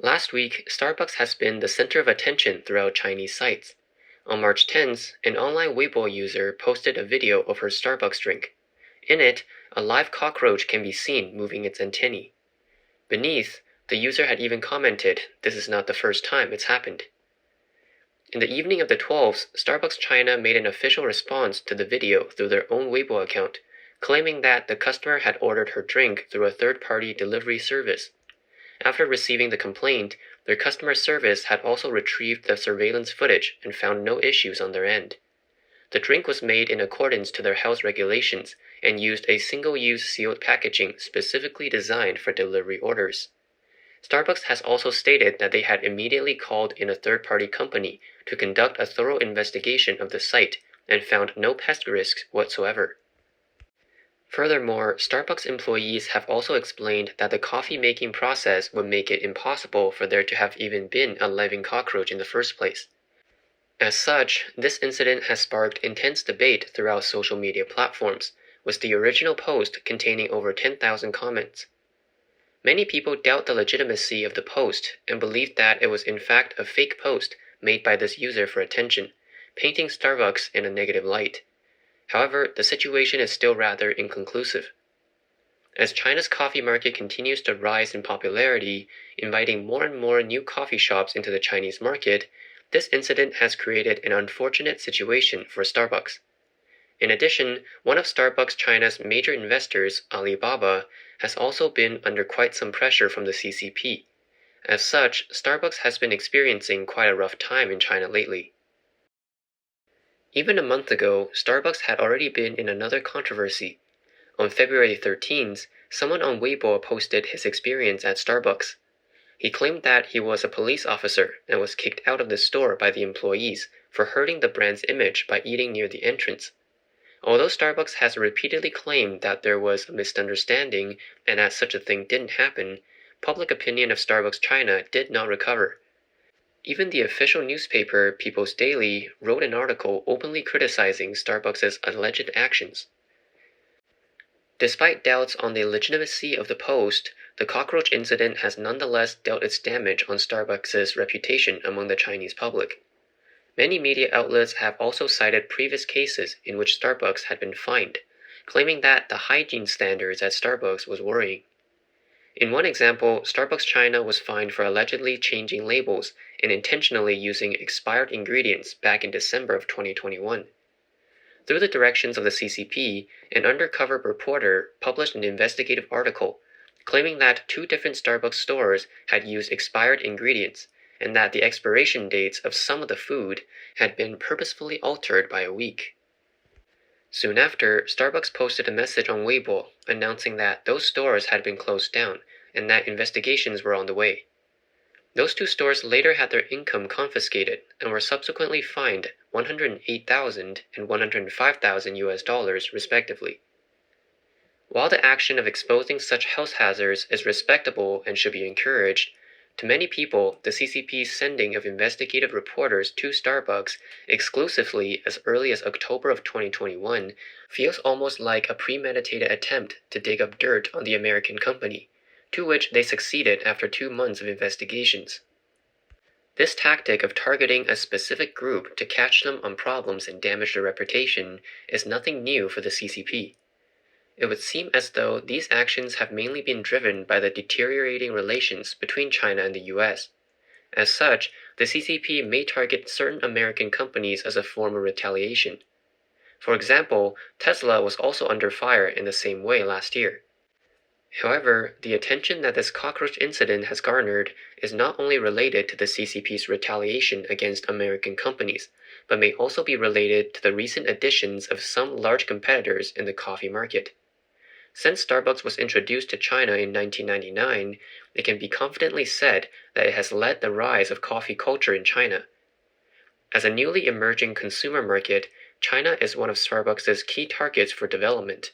Last week, Starbucks has been the center of attention throughout Chinese sites. On March 10th, an online Weibo user posted a video of her Starbucks drink. In it, a live cockroach can be seen moving its antennae. Beneath, the user had even commented, "This is not the first time it's happened." In the evening of the 12th, Starbucks China made an official response to the video through their own Weibo account, claiming that the customer had ordered her drink through a third-party delivery service. After receiving the complaint, their customer service had also retrieved the surveillance footage and found no issues on their end. The drink was made in accordance to their health regulations and used a single-use sealed packaging specifically designed for delivery orders. Starbucks has also stated that they had immediately called in a third-party company to conduct a thorough investigation of the site and found no pest risks whatsoever. Furthermore, Starbucks employees have also explained that the coffee-making process would make it impossible for there to have even been a living cockroach in the first place. As such, this incident has sparked intense debate throughout social media platforms, with the original post containing over 10,000 comments. Many people doubt the legitimacy of the post and believe that it was in fact a fake post made by this user for attention, painting Starbucks in a negative light. However, the situation is still rather inconclusive. As China's coffee market continues to rise in popularity, inviting more and more new coffee shops into the Chinese market, this incident has created an unfortunate situation for Starbucks. In addition, one of Starbucks China's major investors, Alibaba, has also been under quite some pressure from the CCP. As such, Starbucks has been experiencing quite a rough time in China lately. Even a month ago, Starbucks had already been in another controversy. On February 13th, someone on Weibo posted his experience at Starbucks. He claimed that he was a police officer and was kicked out of the store by the employees for hurting the brand's image by eating near the entrance. Although Starbucks has repeatedly claimed that there was a misunderstanding and that such a thing didn't happen, public opinion of Starbucks China did not recover. Even the official newspaper, People's Daily, wrote an article openly criticizing Starbucks' alleged actions. Despite doubts on the legitimacy of the post, the cockroach incident has nonetheless dealt its damage on Starbucks' reputation among the Chinese public. Many media outlets have also cited previous cases in which Starbucks had been fined, claiming that the hygiene standards at Starbucks was worrying. In one example, Starbucks China was fined for allegedly changing labels and intentionally using expired ingredients back in December of 2021. Through the directions of the CCP, an undercover reporter published an investigative article claiming that 2 different Starbucks stores had used expired ingredients and that the expiration dates of some of the food had been purposefully altered by a week. Soon after, Starbucks posted a message on Weibo announcing that those stores had been closed down and that investigations were on the way. Those 2 stores later had their income confiscated and were subsequently fined $108,000 and $105,000 respectively. While the action of exposing such health hazards is respectable and should be encouraged, to many people, the CCP's sending of investigative reporters to Starbucks exclusively as early as October of 2021 feels almost like a premeditated attempt to dig up dirt on the American company, to which they succeeded after 2 months of investigations. This tactic of targeting a specific group to catch them on problems and damage their reputation is nothing new for the CCP. It would seem as though these actions have mainly been driven by the deteriorating relations between China and the US. As such, the CCP may target certain American companies as a form of retaliation. For example, Tesla was also under fire in the same way last year. However, the attention that this cockroach incident has garnered is not only related to the CCP's retaliation against American companies, but may also be related to the recent additions of some large competitors in the coffee market. Since Starbucks was introduced to China in 1999, it can be confidently said that it has led the rise of coffee culture in China. As a newly emerging consumer market, China is one of Starbucks' key targets for development.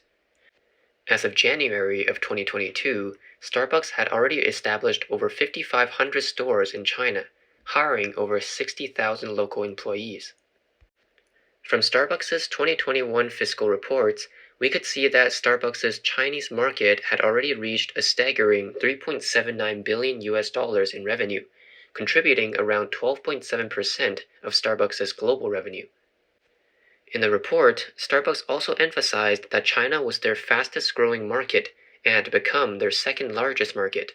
As of January of 2022, Starbucks had already established over 5,500 stores in China, hiring over 60,000 local employees. From Starbucks' 2021 fiscal reports, we could see that Starbucks' Chinese market had already reached a staggering $3.79 billion in revenue, contributing around 12.7% of Starbucks' global revenue. In the report, Starbucks also emphasized that China was their fastest growing market and had become their second largest market.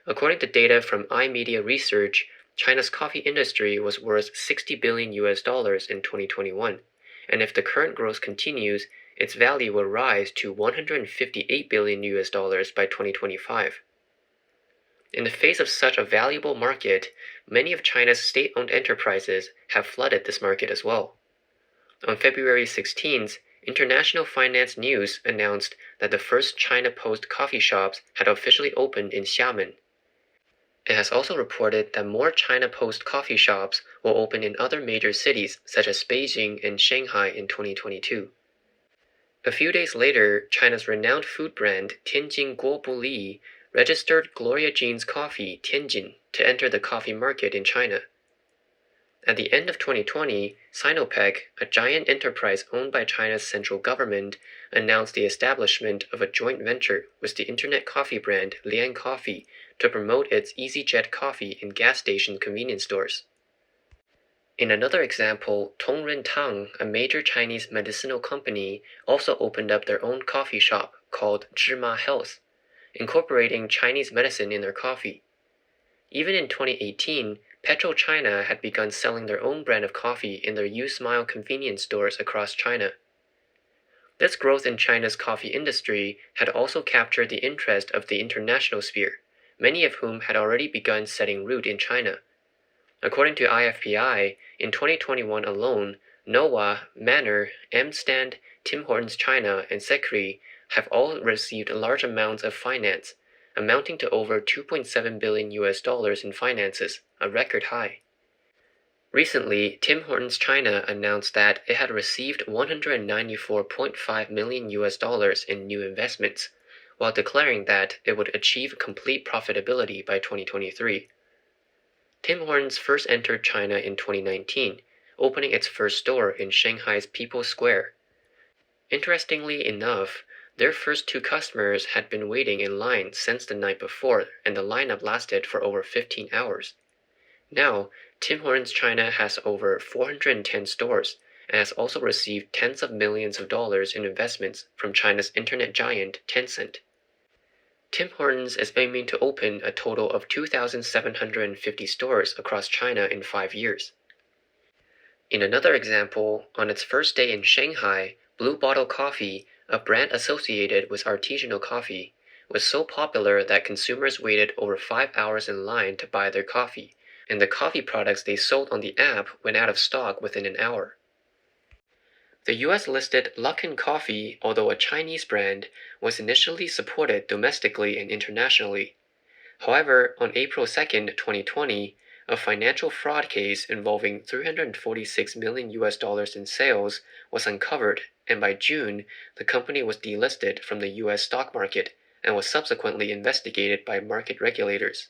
According to data from iMedia Research, China's coffee industry was worth $60 billion in 2021, and if the current growth continues, its value will rise to $158 billion by 2025. In the face of such a valuable market, many of China's state-owned enterprises have flooded this market as well. On February 16th, International Finance News announced that the first China Post coffee shops had officially opened in Xiamen. It has also reported that more China Post coffee shops will open in other major cities such as Beijing and Shanghai in 2022. A few days later, China's renowned food brand Tianjin Guobu Li registered Gloria Jean's coffee Tianjin to enter the coffee market in China. At the end of 2020, Sinopec, a giant enterprise owned by China's central government, announced the establishment of a joint venture with the internet coffee brand Lian Coffee to promote its EasyJet coffee in gas station convenience stores. In another example, Tongren Tang, a major Chinese medicinal company, also opened up their own coffee shop called Zhima Health, incorporating Chinese medicine in their coffee. Even in 2018, PetroChina had begun selling their own brand of coffee in their U-Smile convenience stores across China. This growth in China's coffee industry had also captured the interest of the international sphere, many of whom had already begun setting root in China. According to IFPI, in 2021 alone, Noah, Manner, M-Stand, Tim Hortons China, and Secre have all received large amounts of finance, amounting to over $2.7 billion in finances, a record high. Recently, Tim Hortons China announced that it had received $194.5 million in new investments, while declaring that it would achieve complete profitability by 2023. Tim Hortons first entered China in 2019, opening its first store in Shanghai's People's Square. Interestingly enough, their first two customers had been waiting in line since the night before, and the lineup lasted for over 15 hours. Now, Tim Hortons China has over 410 stores and has also received tens of millions of dollars in investments from China's internet giant Tencent. Tim Hortons is aiming to open a total of 2,750 stores across China in 5 years. In another example, on its first day in Shanghai, Blue Bottle Coffee, a brand associated with artisanal coffee, was so popular that consumers waited over 5 hours in line to buy their coffee, and the coffee products they sold on the app went out of stock within an hour. The US-listed Luckin Coffee, although a Chinese brand, was initially supported domestically and internationally. However, on April 2, 2020, a financial fraud case involving $346 million in sales was uncovered, and by June, the company was delisted from the US stock market and was subsequently investigated by market regulators.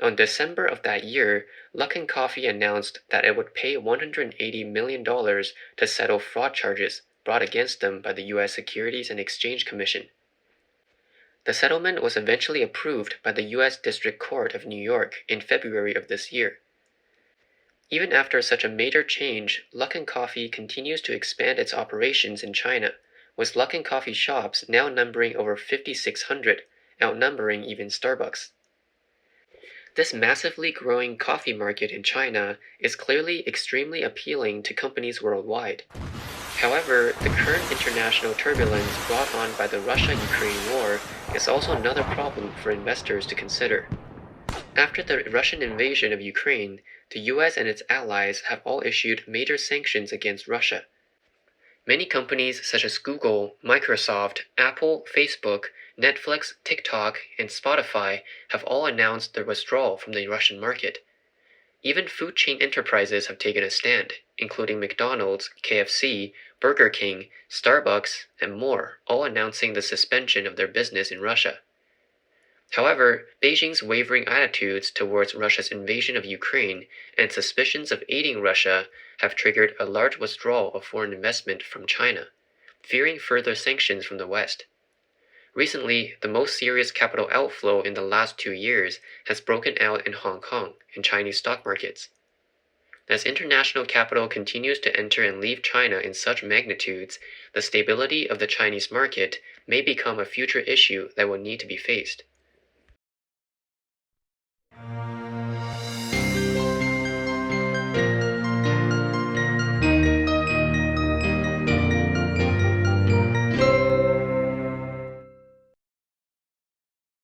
On December of that year, Luckin Coffee announced that it would pay $180 million to settle fraud charges brought against them by the U.S. Securities and Exchange Commission. The settlement was eventually approved by the U.S. District Court of New York in February of this year. Even after such a major change, Luckin Coffee continues to expand its operations in China, with Luckin Coffee shops now numbering over 5,600, outnumbering even Starbucks. This massively growing coffee market in China is clearly extremely appealing to companies worldwide. However, the current international turbulence brought on by the Russia-Ukraine war is also another problem for investors to consider. After the Russian invasion of Ukraine, the US and its allies have all issued major sanctions against Russia. Many companies such as Google, Microsoft, Apple, Facebook, Netflix, TikTok, and Spotify have all announced their withdrawal from the Russian market. Even food chain enterprises have taken a stand, including McDonald's, KFC, Burger King, Starbucks, and more, all announcing the suspension of their business in Russia. However, Beijing's wavering attitudes towards Russia's invasion of Ukraine and suspicions of aiding Russia have triggered a large withdrawal of foreign investment from China. fearing further sanctions from the West. Recently, the most serious capital outflow in the last 2 years has broken out in Hong Kong and Chinese stock markets. As international capital continues to enter and leave China in such magnitudes, the stability of the Chinese market may become a future issue that will need to be faced.